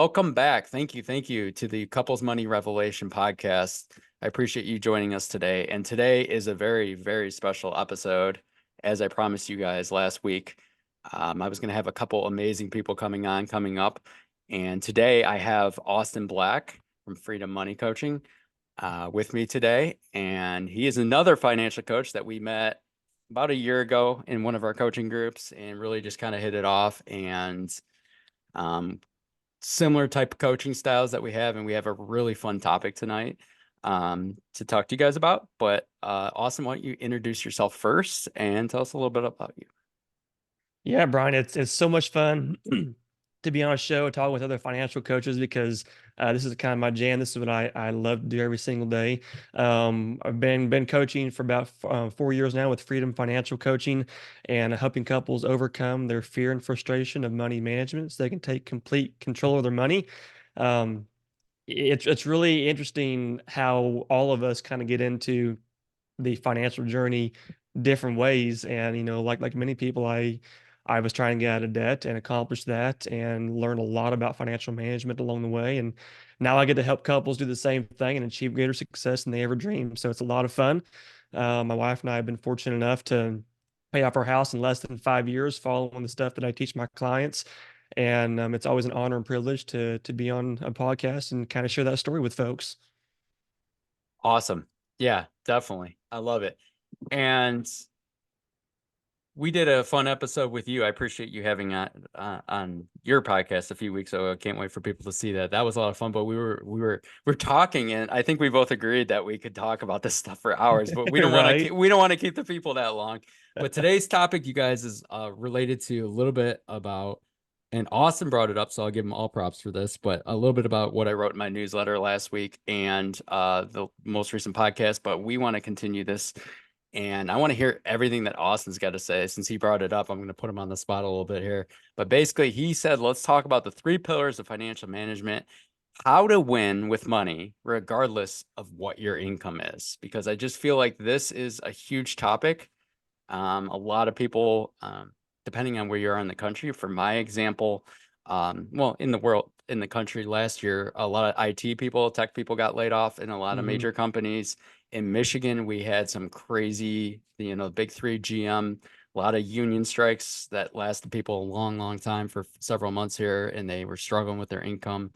Welcome back. Thank you. Thank you to the Couples Money Revelation podcast. I appreciate you joining us today. And today is a very, very special episode. As I promised you guys last week, I was going to have a couple amazing people coming up. And today I have Austin Black from Freedom Money Coaching with me today. And he is another financial coach that we met about a year ago in one of our coaching groups and really just kind of hit it off. And similar type of coaching styles that we have, and we have a really fun topic tonight to talk to you guys about. But Austin, why don't you introduce yourself first and tell us a little bit about you? Yeah, Brian, it's so much fun to be on a show and talk with other financial coaches because this is kind of my jam. This is what I love to do every single day. I've been coaching for about 4 years now with Freedom Financial Coaching and helping couples overcome their fear and frustration of money management so they can take complete control of their money. Um, it's really interesting how all of us kind of get into the financial journey different ways. And, like many people, I was trying to get out of debt and accomplish that and learn a lot about financial management along the way. And now I get to help couples do the same thing and achieve greater success than they ever dreamed. So it's a lot of fun. My wife and I have been fortunate enough to pay off our house in less than 5 years, following the stuff that I teach my clients. And it's always an honor and privilege to be on a podcast and kind of share that story with folks. Awesome. Yeah, definitely. I love it. And we did a fun episode with you. I appreciate you having on your podcast a few weeks ago. I can't wait for people to see that. That was a lot of fun. But we're talking, and I think we both agreed that we could talk about this stuff for hours. But Right. we don't want to keep the people that long. But today's topic, you guys, is related to a little bit about, and Austin brought it up, so I'll give him all props for this. But a little bit about what I wrote in my newsletter last week and the most recent podcast. But we want to continue this, and I want to hear everything that Austin's got to say. Since he brought it up, I'm going to put him on the spot a little bit here. But basically, he said, let's talk about the three pillars of financial management, how to win with money, regardless of what your income is. Because I just feel like this is a huge topic. A lot of people, depending on where you are in the country, for my example, well, in the world, in the country last year, a lot of IT people, tech people got laid off in a lot of Mhm. major companies. In Michigan, we had some crazy, big three GM, a lot of union strikes that lasted people a long, long time for several months here, and they were struggling with their income.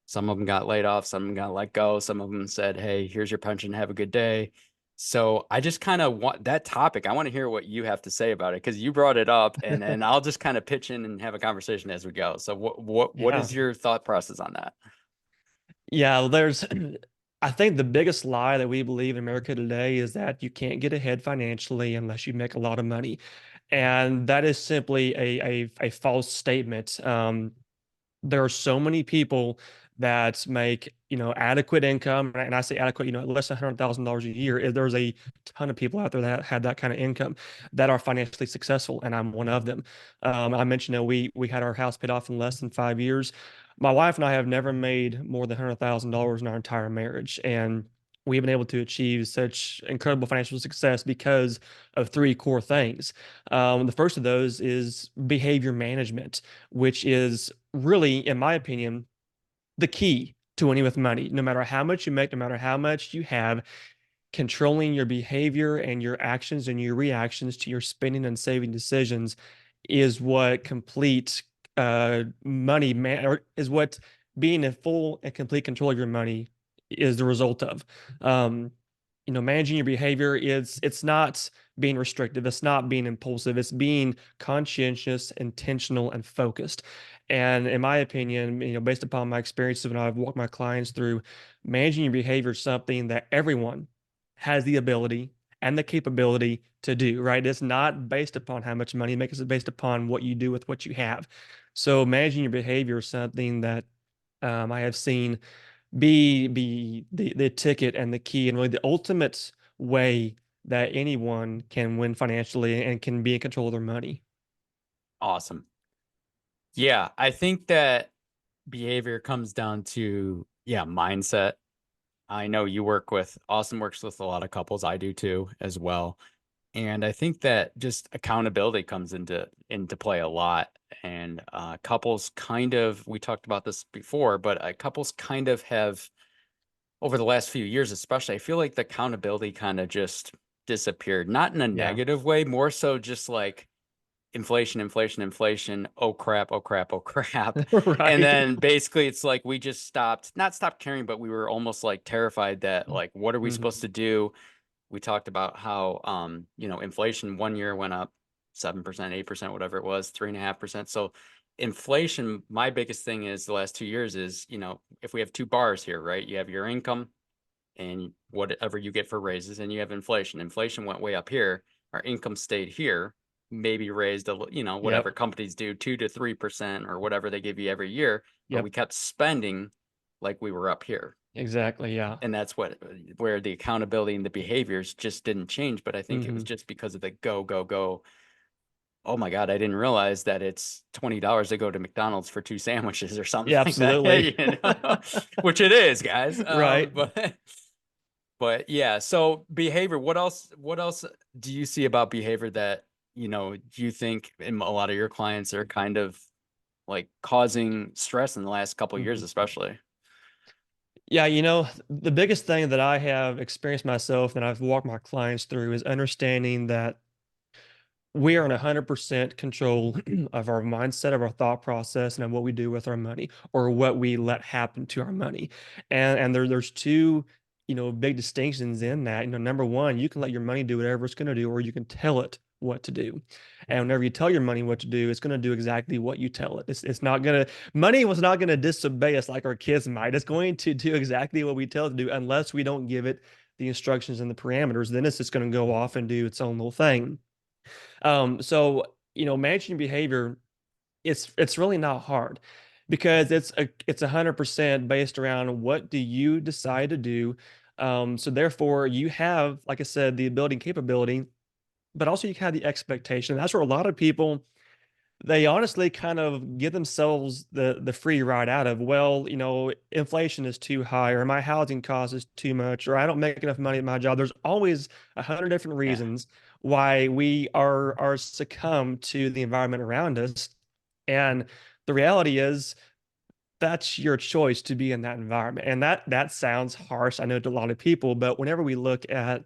Some of them got laid off, some of them got let go, some of them said, hey, here's your pension, have a good day. So I just kind of want that topic. I want to hear what you have to say about it because you brought it up, and I'll just kind of pitch in and have a conversation as we go. So what Yeah. is your thought process on that? Yeah, well, I think the biggest lie that we believe in America today is that you can't get ahead financially unless you make a lot of money. And that is simply a false statement. There are so many people that make, adequate income. And I say adequate, less than $100,000 a year. There's a ton of people out there that have that kind of income that are financially successful. And I'm one of them. I mentioned that we had our house paid off in less than 5 years. My wife and I have never made more than $100,000 in our entire marriage. And we've been able to achieve such incredible financial success because of three core things. The first of those is behavior management, which is really, in my opinion, the key to winning with money. No matter how much you make, no matter how much you have, controlling your behavior and your actions and your reactions to your spending and saving decisions is what complete money man or is what being in full and complete control of your money is the result of. Um, Managing your behavior is it's not being restrictive, it's not being impulsive, it's being conscientious, intentional, and focused. And in my opinion, based upon my experiences when I've walked my clients through, managing your behavior is something that everyone has the ability and the capability to do, right? It's not based upon how much money you make, it's based upon what you do with what you have. So managing your behavior is something that I have seen be the ticket and the key and really the ultimate way that anyone can win financially and can be in control of their money. Awesome. Yeah, I think that behavior comes down to, yeah, mindset. I know you work with, Austin works with a lot of couples. I do too, as well. And I think that just accountability comes into play a lot. and couples kind of, we talked about this before, but couples kind of have over the last few years, especially, I feel like the accountability kind of just disappeared, not in a Yeah. negative way, more so just like inflation, inflation, inflation. Oh crap, oh crap, oh crap. And Right. then basically it's like we just not stopped caring, but we were almost like terrified that like, what are we supposed Mhm. to do? We talked about how inflation one year went up 7%, 8%, whatever it was, 3.5%. So inflation, my biggest thing is the last 2 years is, if we have two bars here, right? You have your income and whatever you get for raises, and you have inflation. Inflation went way up here. Our income stayed here, maybe raised whatever Yep. companies do, 2 to 3% or whatever they give you every year. But we Yep. kept spending like we were up here. Exactly. Yeah. And that's where the accountability and the behaviors just didn't change. But I think it was Mhm. just because of the go, go, go. Oh my God, I didn't realize that it's $20 to go to McDonald's for two sandwiches or something Yeah, like that, absolutely. which it is, guys. Right. But yeah, so behavior, what else do you see about behavior that, you think in a lot of your clients are kind of like causing stress in the last couple of years, Mhm. especially? Yeah, the biggest thing that I have experienced myself and I've walked my clients through is understanding that we are in 100% control of our mindset, of our thought process, and of what we do with our money or what we let happen to our money. And there's two, big distinctions in that. Number one, you can let your money do whatever it's going to do, or you can tell it what to do. And whenever you tell your money what to do, it's going to do exactly what you tell it. It's not going to, money was not going to disobey us like our kids might. It's going to do exactly what we tell it to do unless we don't give it the instructions and the parameters. Then it's just going to go off and do its own little thing. Managing behavior, it's really not hard because it's 100% based around what do you decide to do. So therefore, you have, like I said, the ability and capability, but also you have the expectation. That's where a lot of people they honestly kind of give themselves the free ride out of, well, inflation is too high, or my housing cost is too much, or I don't make enough money at my job. There's always 100 different Yeah. reasons why we are succumb to the environment around us. And the reality is that's your choice to be in that environment. And that sounds harsh, I know, to a lot of people, but whenever we look at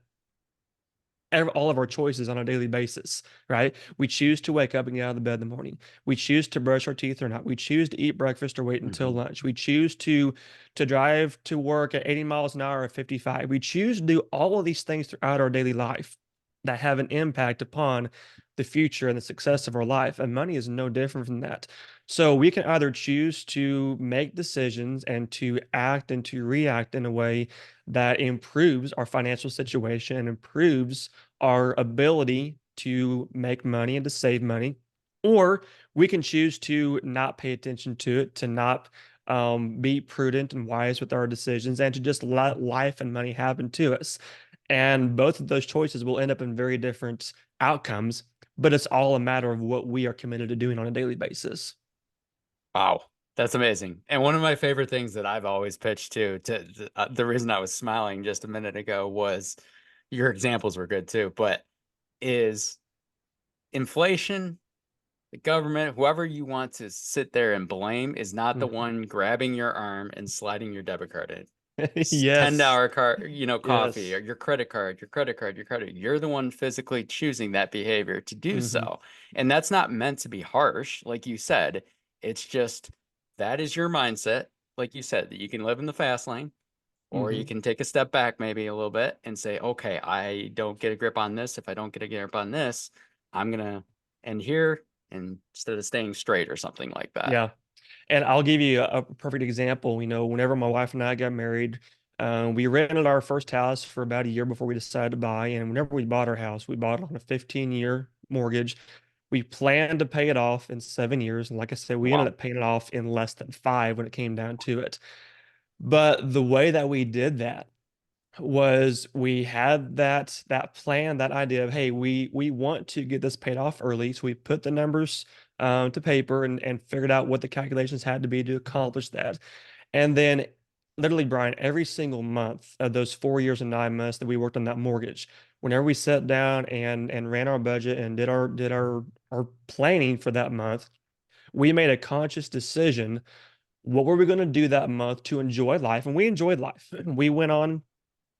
all of our choices on a daily basis, right? We choose to wake up and get out of the bed in the morning. We choose to brush our teeth or not. We choose to eat breakfast or wait until Hmm. lunch. We choose to drive to work at 80 miles an hour or 55. We choose to do all of these things throughout our daily life that have an impact upon the future and the success of our life. And money is no different from that. So we can either choose to make decisions and to act and to react in a way that improves our financial situation and improves our ability to make money and to save money, or we can choose to not pay attention to it, to not be prudent and wise with our decisions, and to just let life and money happen to us. And both of those choices will end up in very different outcomes, but it's all a matter of what we are committed to doing on a daily basis. Wow, that's amazing. And one of my favorite things that I've always pitched the reason I was smiling just a minute ago was your examples were good too, but is inflation, the government, whoever you want to sit there and blame is not the Mhm. one grabbing your arm and sliding your debit card in. $10 Yes. car, coffee Yes. or your credit card, your credit. You're the one physically choosing that behavior to do Hmm. so. And that's not meant to be harsh, like you said. It's just that is your mindset. Like you said, that you can live in the fast lane, or you Hmm. can take a step back maybe a little bit and say, okay, I don't get a grip on this. If I don't get a grip on this, I'm gonna end here instead of staying straight or something like that. Yeah. And I'll give you a perfect example. Whenever my wife and I got married, we rented our first house for about a year before we decided to buy. And whenever we bought our house, we bought it on a 15-year mortgage. We planned to pay it off in 7 years. And like I said, we ended Wow. up paying it off in less than five when it came down to it. But the way that we did that was we had that plan, that idea of, hey, we want to get this paid off early. So we put the numbers to paper and figured out what the calculations had to be to accomplish that. And then literally, Brian, every single month of those 4 years and 9 months that we worked on that mortgage, whenever we sat down and ran our budget and did our planning for that month, we made a conscious decision. What were we going to do that month to enjoy life? And we enjoyed life. We went on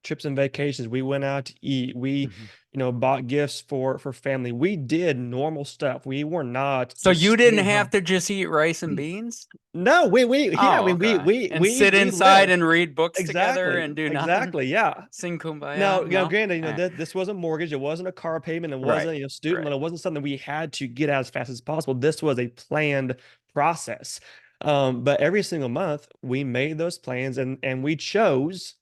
trips and vacations. We went out to eat. We, Mhm. bought gifts for family. We did normal stuff. We were not So just you didn't staying have home. to just eat rice and beans? No, yeah, I Oh, mean, okay. And sit we inside lived. and read books together Exactly. and do nothing? Exactly. Yeah. Sing Kumbaya? Now, No? granted, All right. this wasn't mortgage, it wasn't a car payment, it Right. wasn't, student Right. loan, it wasn't something we had to get out as fast as possible. This was a planned process. But every single month we made those plans, and we chose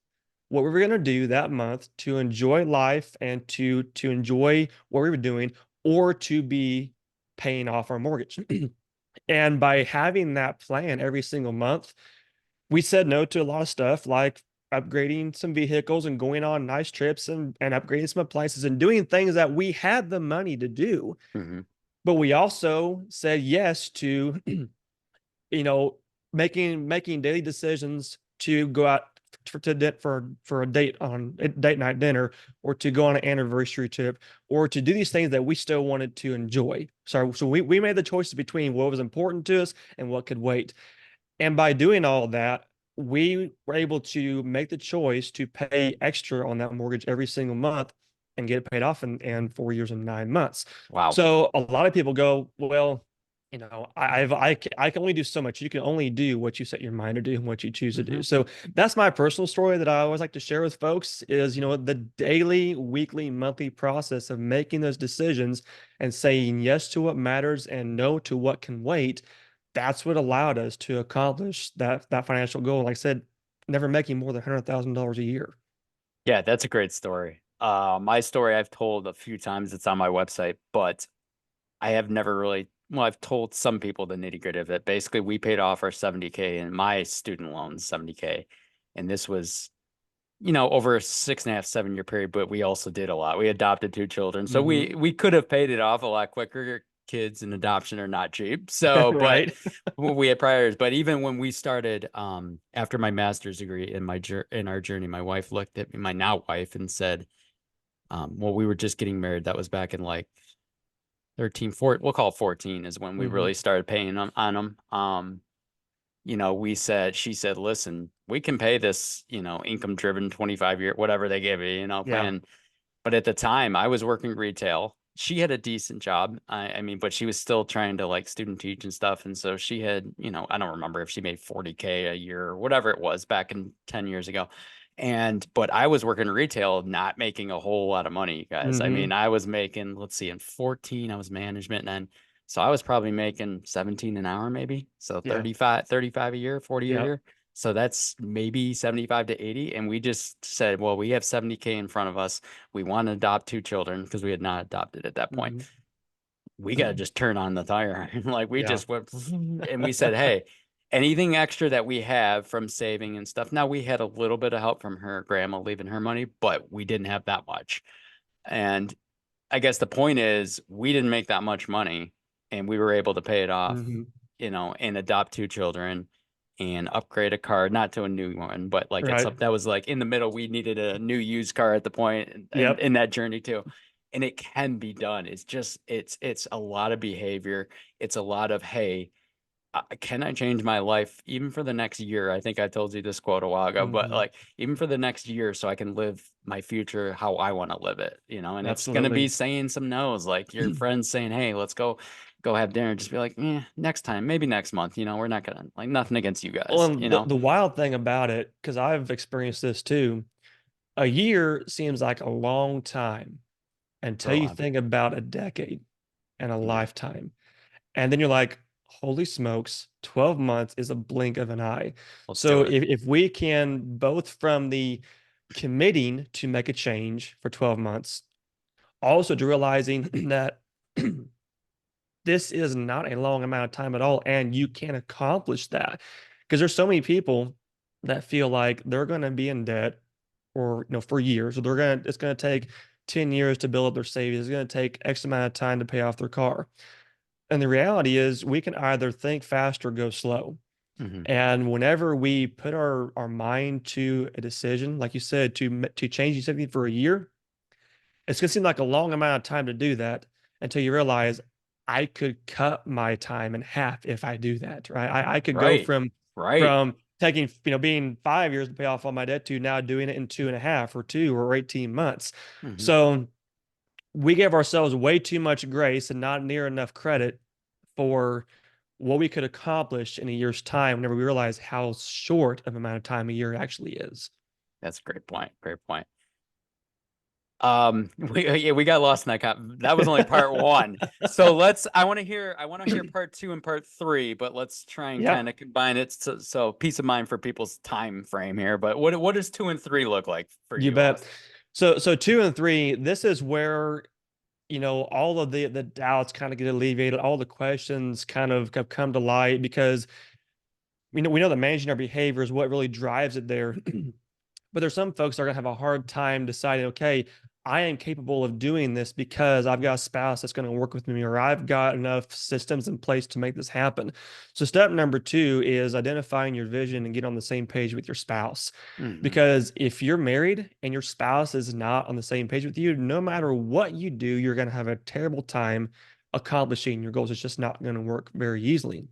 what we were going to do that month to enjoy life and to enjoy what we were doing, or to be paying off our mortgage. And by having that plan every single month, we said no to a lot of stuff, like upgrading some vehicles and going on nice trips, and upgrading some appliances and doing things that we had the money to do. Mhm. But we also said yes to, you know, making daily decisions to go out for a date, on a date night dinner, or to go on an anniversary trip, or to do these things that we still wanted to enjoy. So we made the choices between what was important to us and what could wait. And by doing all that, we were able to make the choice to pay extra on that mortgage every single month and get it paid off in 4 years and 9 months. Wow. So a lot of people go, well, I can only do so much. You can only do what you set your mind to do and what you choose to do. Mhm. So that's my personal story that I always like to share with folks is, the daily, weekly, monthly process of making those decisions and saying yes to what matters and no to what can wait. That's what allowed us to accomplish that financial goal. Like I said, never making more than $100,000 a year. Yeah, that's a great story. My story I've told a few times. It's on my website, but I have never really, well, I've told some people the nitty-gritty of it. Basically, we paid off our 70K and my student loans 70K. And this was, over a 6.5, 7 year period, but we also did a lot. We adopted two children. So Hmm. we could have paid it off a lot quicker. Kids and adoption are not cheap. So, but Right. we had priors. But even when we started, after my master's degree in our journey, my wife looked at me, my now wife, and said, well, we were just getting married. That was back in like 13, 14, we'll call it 14 is when we Hmm. really started paying on them. She said, listen, we can pay this, income driven 25-year, whatever they give you, Yeah. plan. But at the time I was working retail. She had a decent job. I mean, but she was still trying to like student teach and stuff. And so she had, I don't remember if she made 40K a year or whatever it was back in 10 years ago. But I was working retail, not making a whole lot of money, you guys. I Hmm. mean, I was making, let's see, in 14, I was management, and then so I was probably making 17 an hour, maybe. So Yeah. 35 a year, 40 a Yeah. year. So that's maybe 75 to 80. And we just said, well, we have 70K in front of us. We want to adopt two children because we had not adopted at that point. Hmm. We got to just turn on the tire. Like we Yeah. just went and we said, hey, anything extra that we have from saving and stuff. Now we had a little bit of help from her grandma leaving her money, but we didn't have that much. And I guess the point is we didn't make that much money and we were able to pay it off, Hmm. and adopt two children and upgrade a car, not to a new one, but like it's Right. up that was like in the middle. We needed a new used car at the point and Yep. in that journey too. And it can be done. It's just it's a lot of behavior. It's a lot of, hey, can I change my life even for the next year? I think I told you this quote a while ago, but Hmm. like even for the next year, so I can live my future how I want to live it, and it's gonna be Absolutely. saying some no's, like your friends saying, "Hey, let's go have dinner." Just be like, next time, maybe next month. We're not gonna like nothing against you Well, guys, and the wild thing about it, because I've experienced this too, a year seems like a long time for until a you lot of think people. about a decade and a Yeah, lifetime. And then you're like, holy smokes, 12 months is a blink of an eye. let's do So it. if we can, both from the committing to make a change for 12 months, also to realizing that this is not a long amount of time at all, and you can accomplish that. Because there's so many people that feel like they're going to be in debt, or for years, or it's going to take 10 years to build up their savings. It's going to take X amount of time to pay off their car. And the reality is we can either think fast or go slow. Hmm. And whenever we put our mind to a decision, like you said, to change something for a year, it's going to seem like a long amount of time to do that until you realize I could cut my time in half if I do that, right? I could go Right. from Right. taking, being 5 years to pay off all my debt to now doing it in 2.5 or 2 or 18 months. Mhm. So we give ourselves way too much grace and not near enough credit for what we could accomplish in a year's time whenever we realize how short of amount of time a year actually is. That's a great point. Great point. We got lost in that was only part one. So I want to hear part two and part three, but let's try and Yeah, kind of combine it. So peace of mind for people's time frame here. But what does two and three look like for you you, bet. Austin? So 2 and 3, this is where all of the doubts kind of get alleviated, all the questions kind of have come to light because we know that managing our behavior is what really drives it there. But there's some folks that are gonna have a hard time deciding, okay, I am capable of doing this because I've got a spouse that's going to work with me, or I've got enough systems in place to make this happen. So step number 2 is identifying your vision and get on the same page with your spouse. Mhm. Because if you're married and your spouse is not on the same page with you, no matter what you do, you're going to have a terrible time accomplishing your goals. It's just not going to work very easily.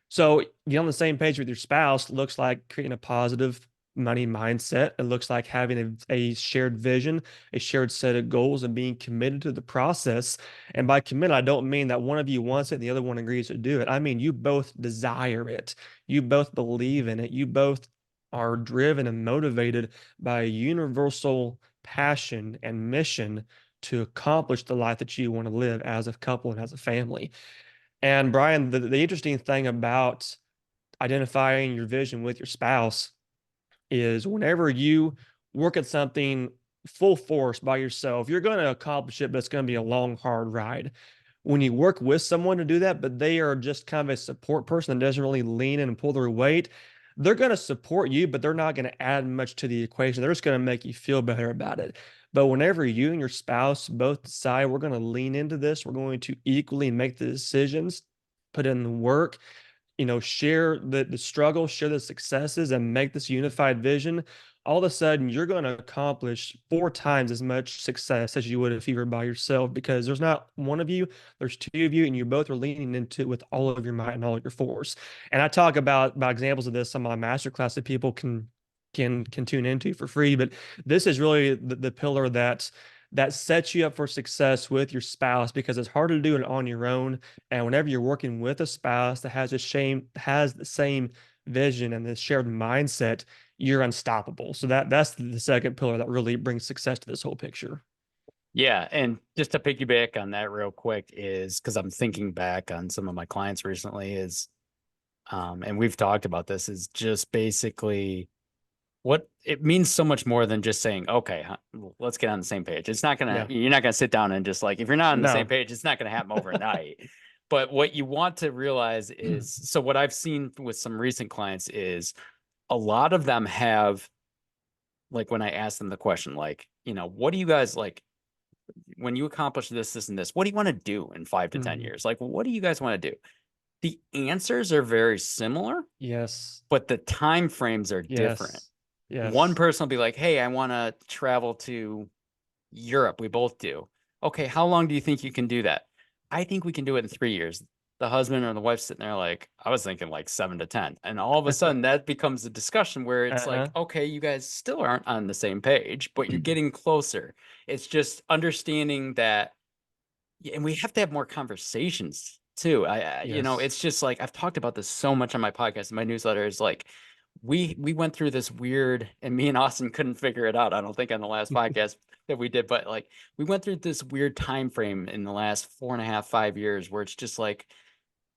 So get on the same page with your spouse looks like creating a positive money mindset. It looks like having a shared vision, a shared set of goals, and being committed to the process. And by committed, I don't mean that one of you wants it and the other one agrees to do it. I mean, you both desire it. You both believe in it. You both are driven and motivated by a universal passion and mission to accomplish the life that you want to live as a couple and as a family. And Brian, the interesting thing about identifying your vision with your spouse is whenever you work at something full force by yourself, you're going to accomplish it, but it's going to be a long, hard ride. When you work with someone to do that, but they are just kind of a support person that doesn't really lean in and pull their weight, they're going to support you, but they're not going to add much to the equation. They're just going to make you feel better about it. But whenever you and your spouse both decide we're going to lean into this, we're going to equally make the decisions, put in the work, share the struggle, share the successes, and make this unified vision, all of a sudden you're going to accomplish 4 times as much success as you would if you were by yourself because there's not one of you, there's two of you, and you both are leaning into it with all of your might and all of your force. And I talk about examples of this on my masterclass that people can tune into for free. But this is really the pillar that sets you up for success with your spouse because it's harder to do it on your own. And whenever you're working with a spouse that has the same vision and the shared mindset, you're unstoppable. So that's the second pillar that really brings success to this whole picture. Yeah, and just to piggyback on that real quick is because I'm thinking back on some of my clients recently and we've talked about this, is just basically what it means so much more than just saying, okay, let's get on the same page. Yeah. You're not gonna sit down and just like, if you're not on the same No. page, it's not gonna happen overnight. But what you want to realize is, so what I've seen with some recent clients is a lot of them have, like, when I ask them the question, like, what do you guys like when you accomplish this, this, and this? What do you want to do in 5 to 10 Mhm. years? Like, what do you guys want to do? The answers are very similar, Yes. but the time frames are different. Yes. One Yes. person will be like, hey, I want to travel to Europe. We both do. Okay, how long do you think you can do that? I think we can do it in 3 years. The husband or the wife sitting there like, I was thinking like 7 to 10. And all of a sudden that becomes a discussion where it's like, Uh-huh. okay, you guys still aren't on the same page, but you're getting closer. It's just understanding that, yeah, and we have to have more conversations too. Yes. It's just like I've talked about this so much on my podcast and my newsletter is like we went through this weird, and me and Austin couldn't figure it out. I don't think on the last podcast that we did, but like we went through this weird time frame in the last 4.5, 5 years where it's just like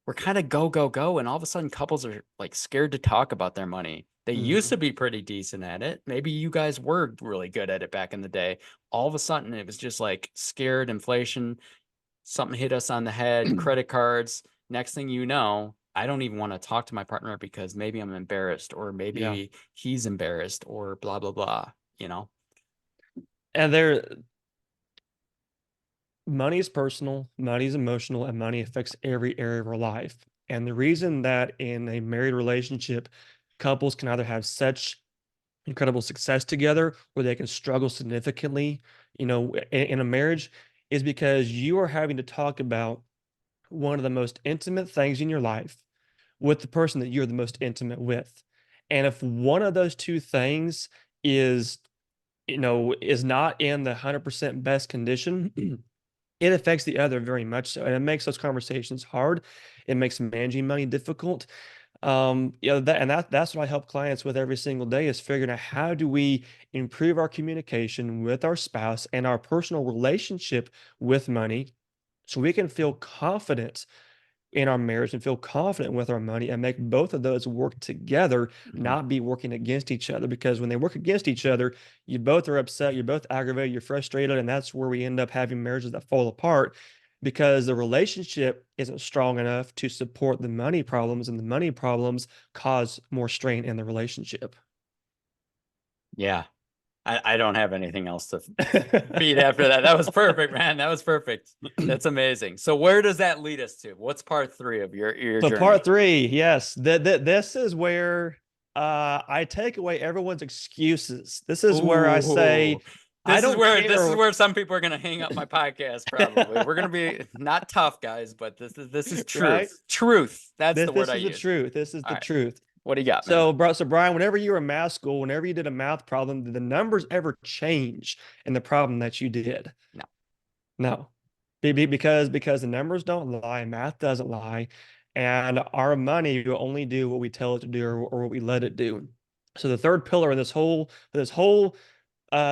we're kind of go, go, go, and all of a sudden couples are like scared to talk about their money. They used to Mhm. be pretty decent at it. Maybe you guys were really good at it back in the day. All of a sudden it was just like scared inflation, something hit us on the head, credit cards. Next thing you know, I don't even want to talk to my partner because maybe I'm embarrassed or Yeah. maybe he's embarrassed or blah, blah, blah, And money is personal, money is emotional, and money affects every area of our life. And the reason that in a married relationship, couples can either have such incredible success together or they can struggle significantly, in a marriage is because you are having to talk about one of the most intimate things in your life with the person that you're the most intimate with. And if one of those two things is, is not in the 100% best condition, it affects the other very much so. And it makes those conversations hard. It makes managing money difficult. That's what I help clients with every single day, is figuring out how do we improve our communication with our spouse and our personal relationship with money, so we can feel confident in our marriage and feel confident with our money, and make both of those work together, Mhm. not be working against each other. Because when they work against each other, you both are upset, you're both aggravated, you're frustrated, and that's where we end up having marriages that fall apart, because the relationship isn't strong enough to support the money problems, and the money problems cause more strain in the relationship. Yeah. I don't have anything else to feed after that. That was perfect, man. That was perfect. That's amazing. So where does that lead us to? What's part 3 of your So part journey? three, yes, this is where I take away everyone's excuses. This is where I say, Ooh. I This is don't where this is care. where some people are gonna hang up my podcast, probably. We're gonna be not tough, guys, but this is Right? truth. Truth. That's This the word this I is the use. truth. This is All the right. truth. What do you got, man? So Brian, whenever you were in math school, whenever you did a math problem, did the numbers ever change in the problem that you did? No. No. Because the numbers don't lie, math doesn't lie, and our money will only do what we tell it to do, or what we let it do. So the third pillar in this whole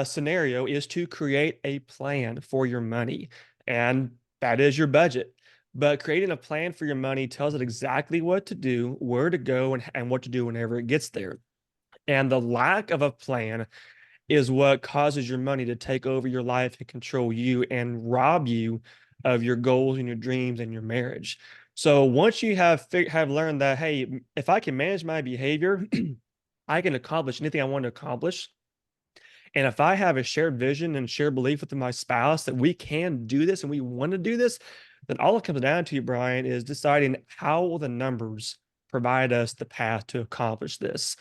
scenario is to create a plan for your money, and that is your budget. But creating a plan for your money tells it exactly what to do, where to go, and what to do whenever it gets there. And the lack of a plan is what causes your money to take over your life and control you, and rob you of your goals and your dreams and your marriage. So once you have learned that, hey, if I can manage my behavior, I can accomplish anything I want to accomplish. And if I have a shared vision and shared belief with my spouse that we can do this and we want to do this, then all it comes down to, Brian, is deciding how will the numbers provide us the path to accomplish this.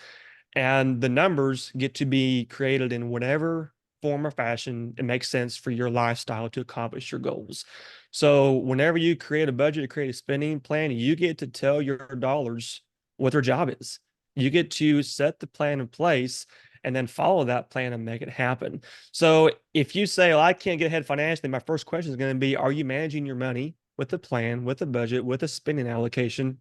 And the numbers get to be created in whatever form or fashion it makes sense for your lifestyle to accomplish your goals. So whenever you create a budget, you create a spending plan, you get to tell your dollars what their job is. You get to set the plan in place and then follow that plan and make it happen. So if you say, well, I can't get ahead financially, my first question is going to be, are you managing your money with a plan, with a budget, with a spending allocation?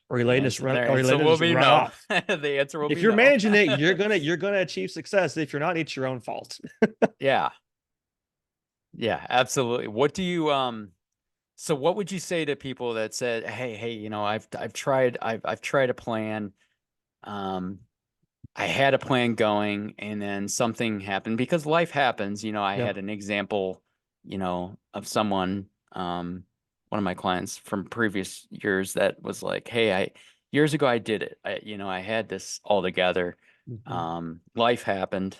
Or you The letting this answer, run, their or you answer letting will this be run no. off? The answer will If be you're no. managing it, you're gonna achieve success. If you're not, it's your own fault. Yeah. Yeah, absolutely. What do you so what would you say to people that said, "Hey, I've tried a plan. Um I had a plan going and then something happened because life happens. I Yeah. had an example, of someone, one of my clients from previous years that was like, "Hey, years ago I did it. I had this all together. Mhm. Life happened,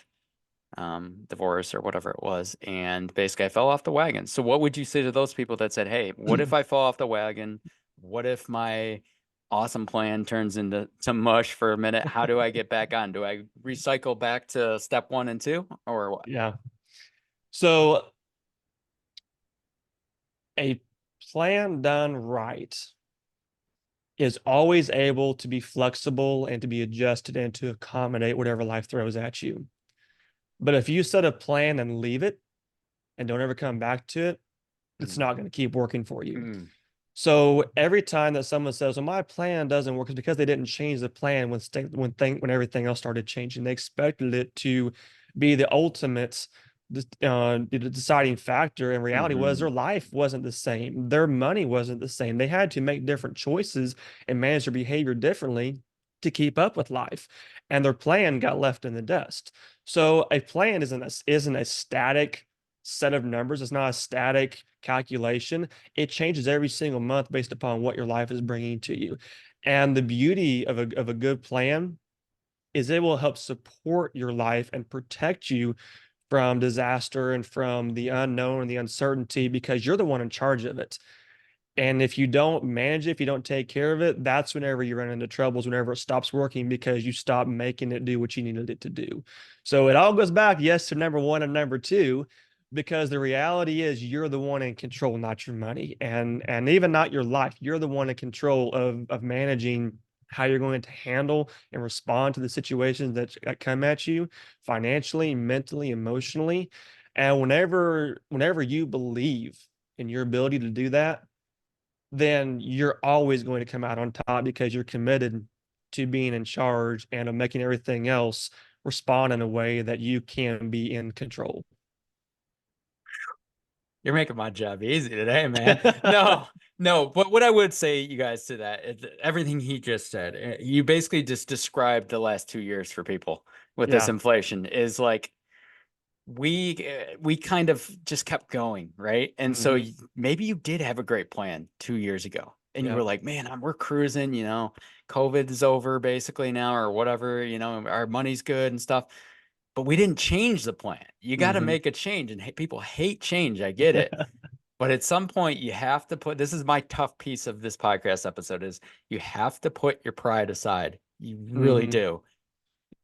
divorce or whatever it was, and basically I fell off the wagon." So what would you say to those people that said, "Hey, what if I fall off the wagon? What if my awesome plan turns into mush for a minute? How do I get back on? Do I recycle back to step 1 and 2 or what?" Yeah. So a plan done right is always able to be flexible and to be adjusted and to accommodate whatever life throws at you. But if you set a plan and leave it and don't ever come back to it, it's Mm, not going to keep working for you. mm, So every time that someone says, "Well, my plan doesn't work," it's because they didn't change the plan when everything else started changing. They expected it to be the ultimate the deciding factor. And reality was mhm. their life wasn't the same. Their money wasn't the same. They had to make different choices and manage their behavior differently to keep up with life. And their plan got left in the dust. So a plan isn't a static set of numbers. It's not a static calculation. It changes every single month based upon what your life is bringing to you. And the beauty of a good plan is it will help support your life and protect you from disaster and from the unknown and the uncertainty, because you're the one in charge of it. And if you don't manage it, if you don't take care of it, that's whenever you run into troubles, whenever it stops working because you stop making it do what you needed it to do. So it all goes back, yes, to number one and number two, because the reality is you're the one in control, not your money, and even not your life. You're the one in control of managing how you're going to handle and respond to the situations that come at you financially, mentally, emotionally. And whenever you believe in your ability to do that, then you're always going to come out on top because you're committed to being in charge and of making everything else respond in a way that you can be in control. You're making my job easy today, man. No, no. But what I would say, you guys, to that, everything he just said, you basically just described the last 2 years for people with this Yeah. inflation is like we kind of just kept going, right? And so Mhm. maybe you did have a great plan 2 years ago, and you Yeah. were like, man, we're cruising, COVID is over basically now, or whatever, our money's good and stuff. But we didn't change the plan. You got to Mhm. make a change, and people hate change. I get it. But at some point, you have to put, this is my tough piece of this podcast episode, is you have to put your pride aside. You really Mhm. do.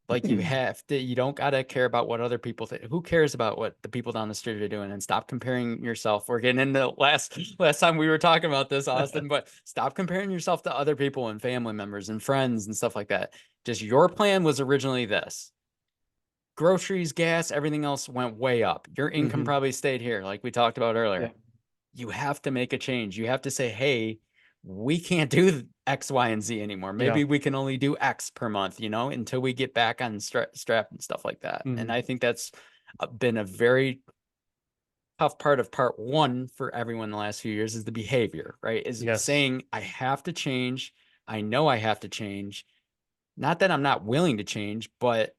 Like you have to, you don't gotta care about what other people think. Who cares about what the people down the street are doing? And stop comparing yourself. We're getting into last time we were talking about this, Austin, but stop comparing yourself to other people and family members and friends and stuff like that. Just your plan was originally this. Groceries, gas, everything else went way up. Your income Mhm. probably stayed here, like we talked about earlier. Yeah. You have to make a change. You have to say, hey, we can't do X, Y, and Z anymore. Yeah. Maybe we can only do X per month, until we get back on strap and stuff like that. And Mhm. I think that's been a very tough part of part one for everyone the last few years is the behavior, right? Is Yes. saying, I have to change. I know I have to change. Not that I'm not willing to change, but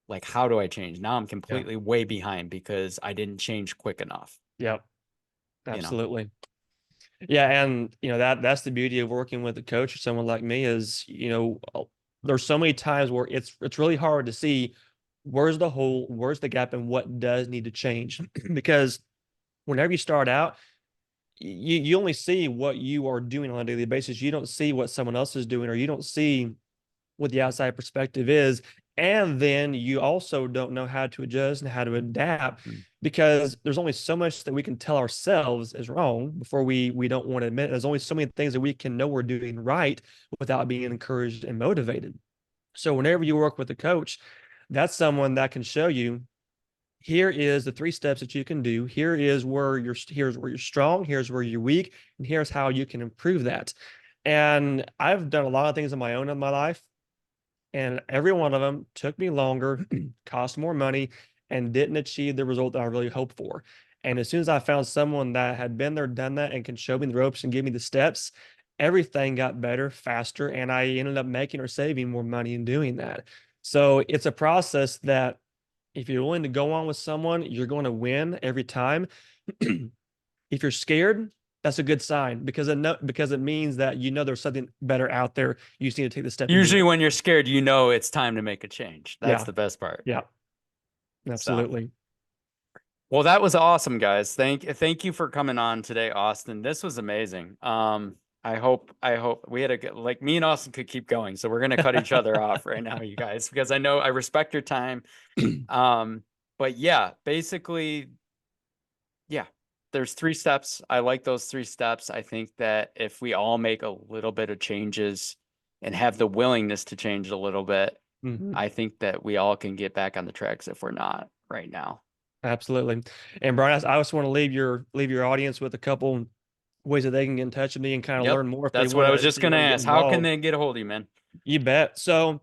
like, how do I change? Now I'm Yeah. completely way behind because I didn't change quick enough, Yep. you know? Absolutely. Yeah, and that's the beauty of working with a coach or someone like me is, there's so many times where it's really hard to see where's the hole, where's the gap, and what does need to change. Because whenever you start out, you only see what you are doing on a daily basis. You don't see what someone else is doing, or you don't see what the outside perspective is. And then you also don't know how to adjust and how to adapt Mm. because there's only so much that we can tell ourselves is wrong before we don't want to admit it. There's only so many things that we can know we're doing right without being encouraged and motivated. So whenever you work with a coach, that's someone that can show you here is the 3 steps that you can do. Here's where you're strong, here's where you're weak, and here's how you can improve that. And I've done a lot of things on my own in my life, and every one of them took me longer, cost more money, and didn't achieve the result that I really hoped for. And as soon as I found someone that had been there, done that, and can show me the ropes and give me the steps, everything got better, faster, and I ended up making or saving more money in doing that. So it's a process that if you're willing to go on with someone, you're going to win every time. If you're scared, that's a good sign because it means that there's something better out there. You just need to take the step to do Usually it. when you're scared, it's time to make a change. That's Yeah, the best part. yeah, So, absolutely. well, that was awesome, guys. Thank you for coming on today, Austin. This was amazing. I hope we had a good, like, me and Austin could keep going. So we're gonna cut each other off right now, you guys, because I know I respect your time. Um, but yeah, basically, yeah, there's 3 steps. I like those 3 steps. I think that if we all make a little bit of changes and have the willingness to change a little bit, Mhm. I think that we all can get back on the tracks if we're not right now. Absolutely. And Brian, I just want to leave your audience with a couple ways that they can get in touch with me and kind of Yep. learn more if they That's what want I was to if just they gonna want to get ask. How can involved. they get a hold of you, man? You bet. So,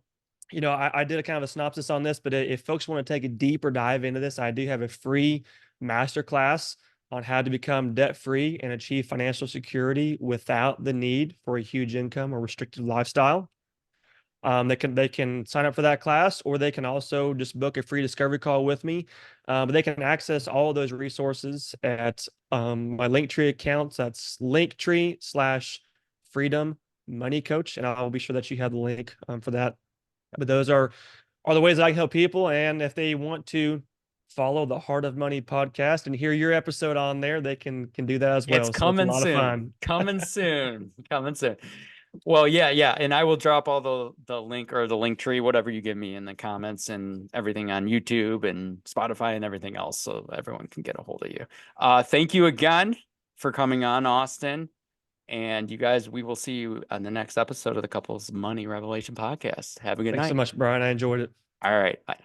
I did a kind of a synopsis on this, but if folks want to take a deeper dive into this, I do have a free masterclass on how to become debt free and achieve financial security without the need for a huge income or restricted lifestyle. They can sign up for that class, or they can also just book a free discovery call with me. But they can access all of those resources at my Linktree accounts. That's Linktree/Freedom Money Coach, and I'll be sure that you have the link for that. But those are the ways that I can help people. And if they want to follow the Heart of Money podcast and hear your episode on there, they can do that as It's well. So it's a coming lot of soon. fun. Coming soon. Coming soon. Well, yeah, and I will drop all the link or the link tree, whatever you give me in the comments and everything on YouTube and Spotify and everything else, so everyone can get a hold of you. Thank you again for coming on, Austin. And you guys, we will see you on the next episode of the Couples Money Revelation podcast. Have a good Thanks so night. much, Brian. I enjoyed it. All right. Bye.